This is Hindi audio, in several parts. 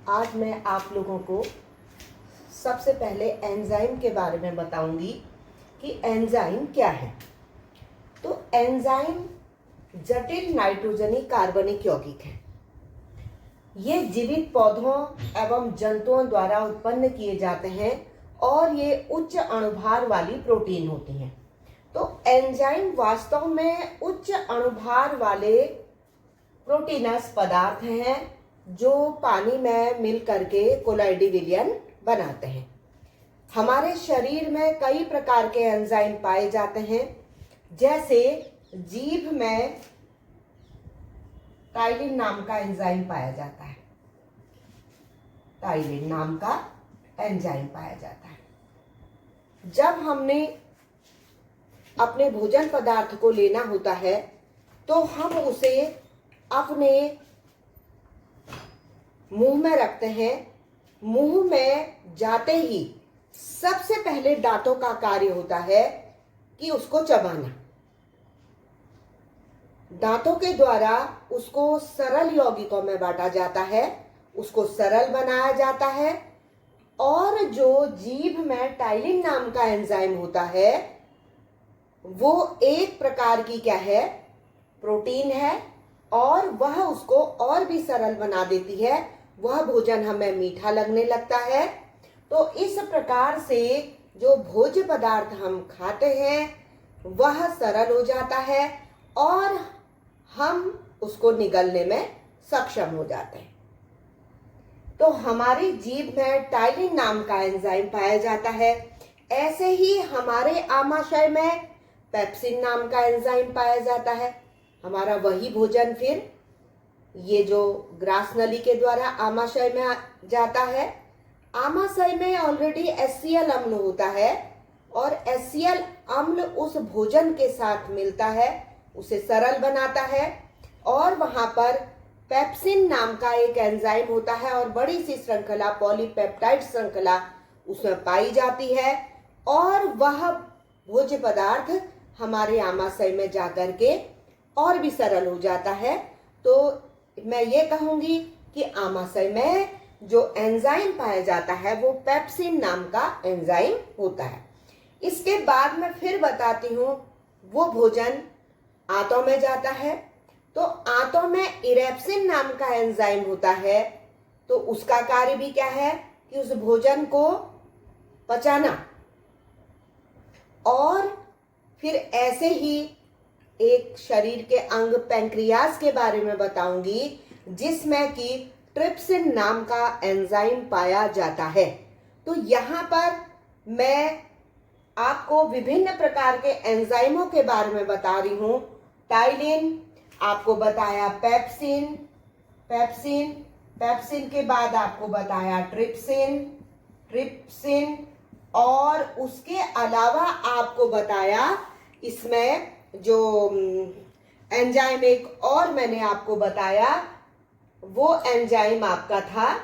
आज मैं आप लोगों को सबसे पहले एंजाइम के बारे में बताऊंगी कि एंजाइम क्या है। तो एंजाइम जटिल नाइट्रोजनी कार्बनिक यौगिक है। ये जीवित पौधों एवं जंतुओं द्वारा उत्पन्न किए जाते हैं और ये उच्च अणुभार वाली प्रोटीन होती हैं। तो एंजाइम वास्तव में उच्च अणुभार वाले प्रोटीनस पदार्थ हैं जो पानी में मिल करके कोलाइडी विलयन बनाते हैं। हमारे शरीर में कई प्रकार के एंजाइम पाए जाते हैं, जैसे जीभ में टाइलिन नाम का एंजाइम पाया जाता है। टाइलिन नाम का एंजाइम पाया जाता है। जब हमने अपने भोजन पदार्थ को लेना होता है तो हम उसे अपने मुंह में रखते हैं। मुंह में जाते ही सबसे पहले दांतों का कार्य होता है कि उसको चबाना। दांतों के द्वारा उसको सरल यौगिकों में बांटा जाता है, उसको सरल बनाया जाता है। और जो जीभ में टाइलिन नाम का एंजाइम होता है वो एक प्रकार की क्या है, प्रोटीन है, और वह उसको और भी सरल बना देती है। वह भोजन हमें मीठा लगने लगता है। तो इस प्रकार से जो भोज्य पदार्थ हम खाते हैं वह सरल हो जाता है और हम उसको निगलने में सक्षम हो जाते हैं। तो हमारी जीभ में टाइलिन नाम का एंजाइम पाया जाता है। ऐसे ही हमारे आमाशय में पेप्सिन नाम का एंजाइम पाया जाता है। हमारा वही भोजन फिर ये जो ग्रास नली के द्वारा आमाशय में जाता है। आमाशय में ऑलरेडी HCl अम्ल होता है और HCl अम्ल उस भोजन के साथ मिलता है, उसे सरल बनाता है। और वहां पर पेप्सिन नाम का एक एंजाइम होता है और बड़ी सी श्रृंखला, पॉलीपेप्टाइड श्रृंखला उसमें पाई जाती है और वह भोज्य पदार्थ हमारे आमाशय में जाकर के और भी सरल हो जाता है। तो मैं ये कहूंगी कि आमाशय में जो एंजाइम पाया जाता है वो पेप्सिन नाम का एंजाइम होता है। इसके बाद मैं फिर बताती हूँ वो भोजन आंतों में जाता है। तो आंतों में इरेप्सिन नाम का एंजाइम होता है। तो उसका कार्य भी क्या है कि उस भोजन को पचाना। और फिर ऐसे ही एक शरीर के अंग पैंक्रियास के बारे में बताऊंगी जिसमें कि ट्रिप्सिन नाम का एंजाइम पाया जाता है। तो यहाँ पर मैं आपको विभिन्न प्रकार के एंजाइमों के बारे में बता रही हूँ। टाइलिन, आपको बताया पेप्सिन, पेप्सिन के बाद आपको बताया ट्रिप्सिन, और उसके अलावा आपको बताया इसमें जो एंजाइम एक और मैंने आपको बताया वो एंजाइम आपका था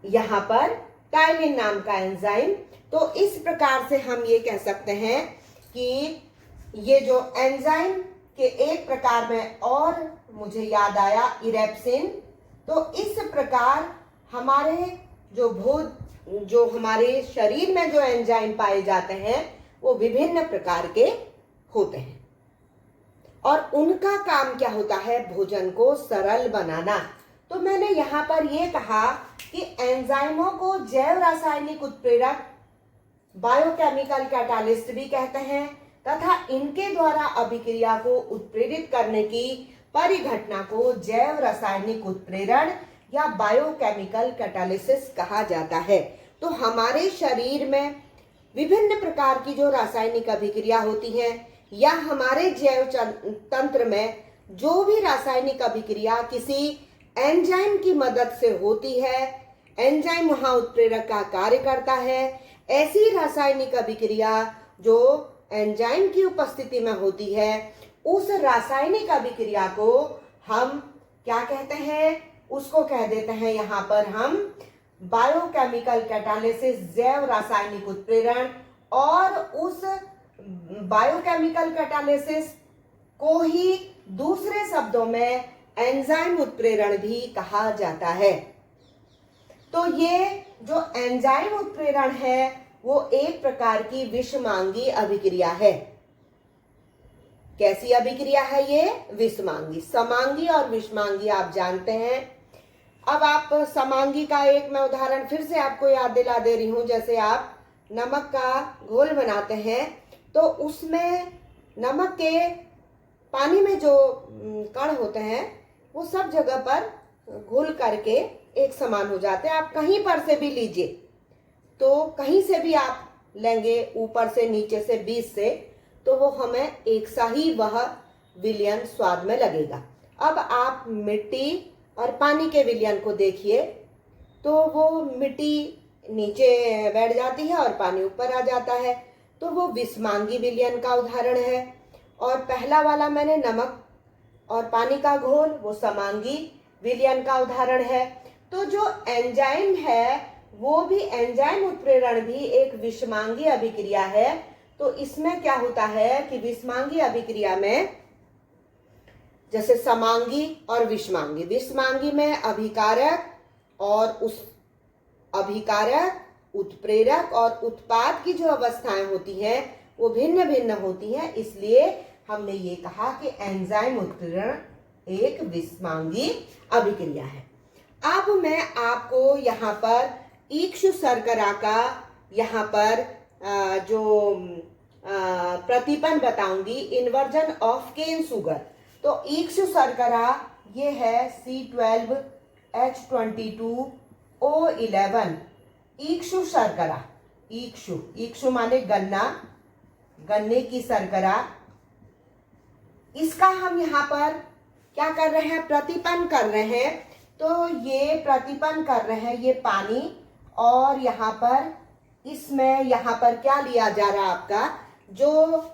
यहां पर टाइलिन नाम का एंजाइम। तो इस प्रकार से हम ये कह सकते हैं कि ये जो एंजाइम के एक प्रकार में और मुझे याद आया इरेप्सिन। तो इस प्रकार हमारे जो हमारे शरीर में जो एंजाइम पाए जाते हैं वो विभिन्न प्रकार के होते हैं और उनका काम क्या होता है, भोजन को सरल बनाना। तो मैंने यहाँ पर यह कहा कि एंजाइमों को जैव रासायनिक उत्प्रेरक, बायोकेमिकल कैटालिस्ट भी कहते हैं तथा इनके द्वारा अभिक्रिया को उत्प्रेरित करने की परिघटना को जैव रासायनिक उत्प्रेरण या बायोकेमिकल कैटालिसिस कहा जाता है। तो हमारे शरीर में विभिन्न प्रकार की जो रासायनिक अभिक्रिया होती हैं या हमारे जैव तंत्र में जो भी रासायनिक अभिक्रिया किसी एंजाइम की मदद से होती है, एंजाइम वहां उत्प्रेरक का कार्य करता है। ऐसी रासायनिक अभिक्रिया जो एंजाइम की उपस्थिति में होती है उस रासायनिक अभिक्रिया को हम क्या कहते हैं, उसको कह देते हैं यहाँ पर हम बायोकेमिकल कैटालिसिस, जैव रासायनिक उत्प्रेरण। और उस बायोकेमिकल कैटालिसिस को ही दूसरे शब्दों में एंजाइम उत्प्रेरण भी कहा जाता है। तो ये जो एंजाइम उत्प्रेरण है वो एक प्रकार की विषमांगी अभिक्रिया है। कैसी अभिक्रिया है ये? विषमांगी। समांगी और विषमांगी आप जानते हैं। अब आप समांगी का एक मैं उदाहरण फिर से आपको याद दिला दे रही हूं। जैसे आप नमक का घोल बनाते हैं तो उसमें नमक के पानी में जो कण होते हैं वो सब जगह पर घुल करके एक समान हो जाते हैं। आप कहीं पर से भी लीजिए, तो कहीं से भी आप लेंगे, ऊपर से, नीचे से, बीच से, तो वो हमें एक सा ही वह विलयन स्वाद में लगेगा। अब आप मिट्टी और पानी के विलयन को देखिए, तो वो मिट्टी नीचे बैठ जाती है और पानी ऊपर आ जाता है, तो वो विषमांगी विलयन का उदाहरण है। और पहला वाला मैंने नमक और पानी का घोल, वो समांगी विलयन का उदाहरण है। तो जो एंजाइम है वो भी, एंजाइम उत्प्रेरण भी एक विषमांगी अभिक्रिया है। तो इसमें क्या होता है कि विषमांगी अभिक्रिया में जैसे समांगी और विषमांगी, विषमांगी में अभिकारक और उस अभिकारक, उत्प्रेरक और उत्पाद की जो अवस्थाएं होती हैं वो भिन्न भिन्न होती हैं। इसलिए हमने ये कहा कि एंजाइम उत्प्रेरण एक विषमांगी अभिक्रिया है। अब मैं आपको यहाँ पर इक्षु शर्करा का यहाँ पर जो प्रतिपन्न बताऊंगी, इन्वर्जन ऑफ केन शुगर। तो इक्षु शर्करा ये है C12H22O11। इक्षु शर्करा, इक्षु, इक्षु माने गन्ना, गन्ने की शर्करा, इसका हम यहाँ पर क्या कर रहे हैं? प्रतिपन्न कर रहे हैं। तो ये प्रतिपन्न कर रहे हैं ये पानी, और यहाँ पर इसमें यहाँ पर क्या लिया जा रहा है? आपका जो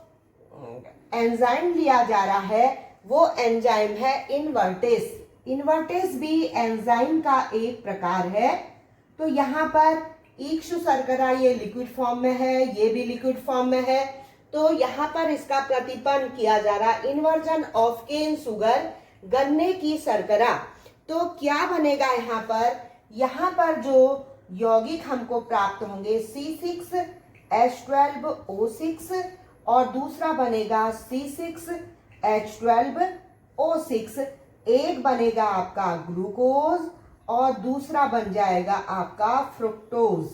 एंजाइम लिया जा रहा है वो एंजाइम है इनवर्टेस। इनवर्टेस भी एंजाइम का एक प्रकार है। तो यहाँ पर इक्षु शर्करा ये लिक्विड फॉर्म में है, ये भी लिक्विड फॉर्म में है। तो यहाँ पर इसका प्रतिपन्न किया जा रहा है इन्वर्जन ऑफ केन शुगर, गन्ने की शर्करा। तो क्या बनेगा यहाँ पर? यहाँ पर जो यौगिक हमको प्राप्त होंगे C6H12O6 और दूसरा बनेगा C6H12O6। एक बनेगा आपका ग्लूकोज और दूसरा बन जाएगा आपका फ्रुक्टोज।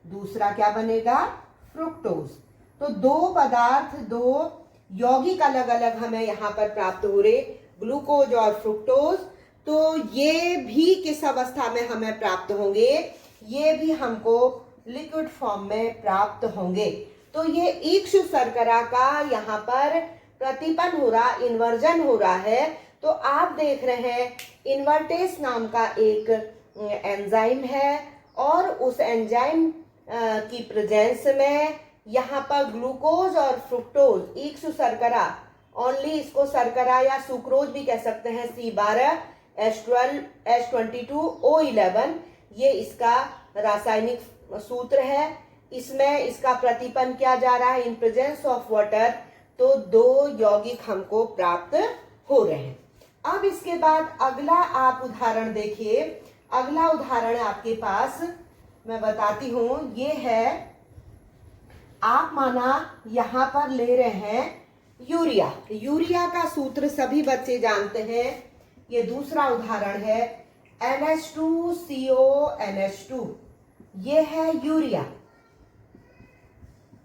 दूसरा क्या बनेगा? फ्रुक्टोज। तो दो पदार्थ, दो यौगिक अलग अलग हमें यहाँ पर प्राप्त हो रहे, ग्लूकोज और फ्रुक्टोज। तो ये भी किस अवस्था में हमें प्राप्त होंगे? ये भी हमको लिक्विड फॉर्म में प्राप्त होंगे। तो ये इक्षु शर्करा का यहाँ पर प्रतिपन्न हो रहा, इन्वर्जन हो रहा है। तो आप देख रहे हैं इन्वर्टेस नाम का एक एंजाइम है, और उस एंजाइम की प्रेजेंस में यहाँ पर ग्लूकोज और फ्रुक्टोज, इक्षु शर्करा, ओनली इसको शर्करा या सुक्रोज भी कह सकते हैं, C12H22O11, ये इसका रासायनिक सूत्र है। इसमें इसका प्रतिपन्न किया जा रहा है इन प्रेजेंस ऑफ वाटर। तो दो यौगिक हमको प्राप्त हो रहे हैं। अब इसके बाद अगला आप उदाहरण देखिए। अगला उदाहरण आपके पास मैं बताती हूं, ये है, आप माना यहाँ पर ले रहे हैं यूरिया। यूरिया का सूत्र सभी बच्चे जानते हैं। ये दूसरा उदाहरण है NH2CONH2, ये है यूरिया।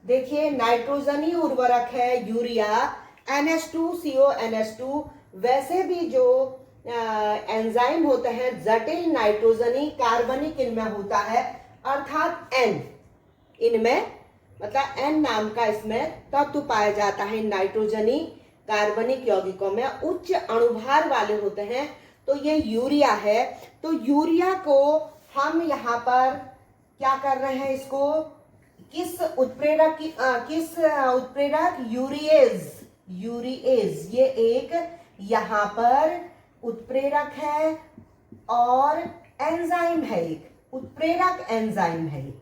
देखिए नाइट्रोजनी उर्वरक है यूरिया, NH2CONH2। वैसे भी जो एंजाइम होते हैं जटिल नाइट्रोजनी कार्बनिक इनमें होता है, अर्थात N इनमें, मतलब N नाम का इसमें तत्व पाया जाता है। नाइट्रोजनी कार्बनिक यौगिकों में उच्च अणुभार वाले होते हैं। तो ये यूरिया है। तो यूरिया को हम यहाँ पर क्या कर रहे हैं? इसको किस उत्प्रेरक यूरिएज, यूरिएज ये एक यहाँ पर उत्प्रेरक है और एंजाइम है, एक उत्प्रेरक एंजाइम है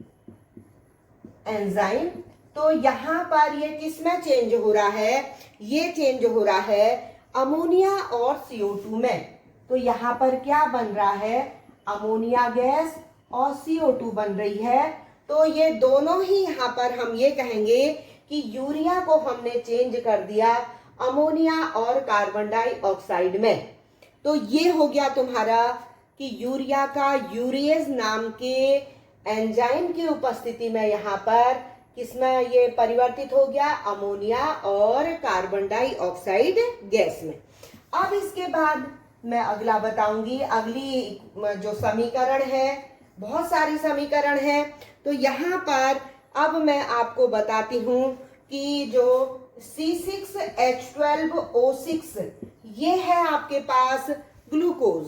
एंजाइम। तो यहाँ पर ये किसमें चेंज हो रहा है? ये चेंज हो रहा है अमोनिया और CO2 में। तो यहाँ पर क्या बन रहा है, अमोनिया गैस और CO2 बन रही है। तो ये दोनों ही यहाँ पर हम ये कहेंगे कि यूरिया को हमने चेंज कर दिया अमोनिया और कार्बन डाइऑक्साइड में। तो ये हो गया तुम्हारा कि यूरिया का यूरिएज नाम के एंजाइम की उपस्थिति में यहाँ पर किसमें ये परिवर्तित हो गया, अमोनिया और कार्बन डाइऑक्साइड गैस में। अब इसके बाद मैं अगला बताऊंगी, अगली जो समीकरण है, बहुत सारी समीकरण है। तो यहाँ पर अब मैं आपको बताती हूँ कि जो C6H12O6 ये है आपके पास ग्लूकोज,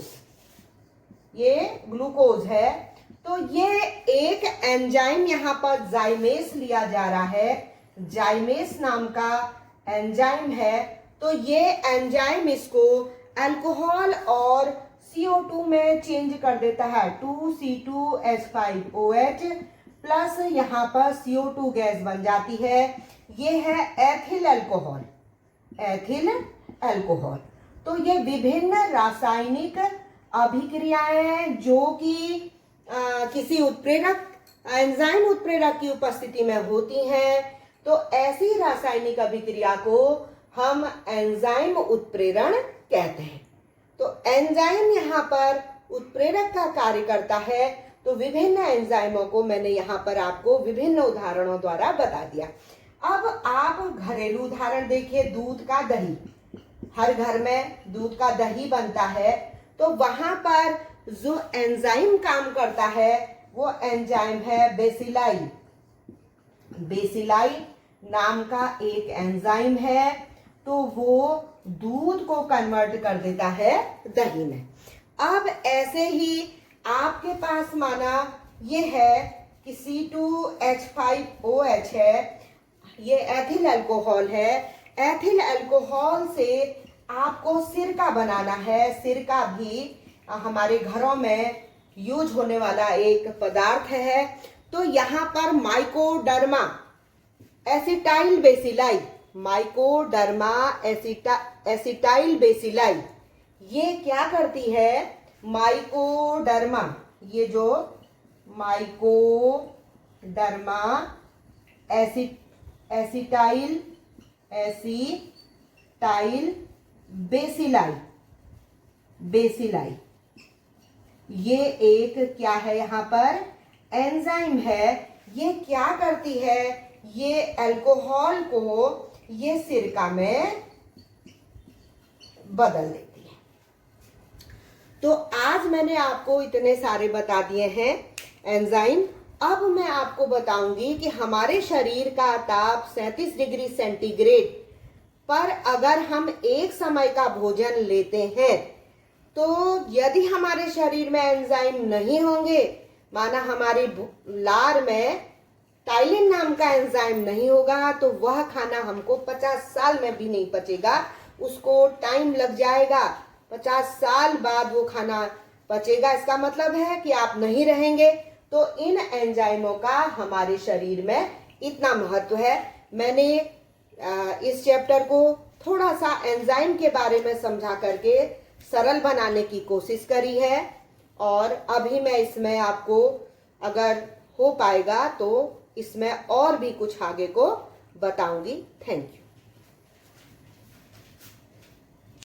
ये ग्लूकोज है। तो ये एक एंजाइम यहाँ पर जाइमेस लिया जा रहा है, जाइमेस नाम का एंजाइम है। तो ये एंजाइम इसको अल्कोहल और CO2 में चेंज कर देता है, 2C2H5OH प्लस यहाँ पर CO2 गैस बन जाती है। ये है एथिल अल्कोहल, एथिल अल्कोहल। तो ये विभिन्न रासायनिक अभिक्रियाएं जो कि किसी उत्प्रेरक, एंजाइम उत्प्रेरक की उपस्थिति में होती हैं, तो ऐसी रासायनिक अभिक्रिया को हम एंजाइम उत्प्रेरण कहते हैं। तो एंजाइम यहाँ पर उत्प्रेरक का कार्य करता है। तो विभिन्न एंजाइमों को मैंने यहाँ पर आपको विभिन्न उदाहरणों द्वारा बता दिया। अब आप घरेलू उदाहरण देखिए, दूध का दही, हर घर में दूध का दही बनता है। तो वहां पर जो एंजाइम काम करता है वो एंजाइम है बेसिलाई, बेसिलाई नाम का एक एंजाइम है। तो वो दूध को कन्वर्ट कर देता है दही में। अब ऐसे ही आपके पास माना ये है कि C2H5OH है, ये एथिल अल्कोहल है। एथिल अल्कोहल से आपको सिरका बनाना है। सिरका भी हमारे घरों में यूज होने वाला एक पदार्थ है। तो यहाँ पर Mycoderma acetyl bacilli, Mycoderma acetyl bacilli ये क्या करती है, माइकोडर्मा, ये जो माइकोडर्मा एसिटाइल बेसिलाई, बेसिलाई ये एक क्या है, यहाँ पर एंजाइम है। ये क्या करती है, ये अल्कोहल को ये सिरका में बदल देती है। तो आज मैंने आपको इतने सारे बता दिए हैं एंजाइम। अब मैं आपको बताऊंगी कि हमारे शरीर का ताप 37 डिग्री सेंटीग्रेड पर अगर हम एक समय का भोजन लेते हैं, तो यदि हमारे शरीर में एंजाइम नहीं होंगे, माना हमारी लार में टाइलिन नाम का एंजाइम नहीं होगा, तो वह खाना हमको 50 साल में भी नहीं पचेगा। उसको टाइम लग जाएगा, 50 साल बाद वो खाना पचेगा। इसका मतलब है कि आप नहीं रहेंगे। तो इन एंजाइमों का हमारे शरीर में इतना महत्व है। मैंने इस चैप्टर को थोड़ा सा एंजाइम के बारे में समझा करके सरल बनाने की कोशिश करी है, और अभी मैं इसमें आपको अगर हो पाएगा तो इसमें और भी कुछ आगे को बताऊंगी। Thank you.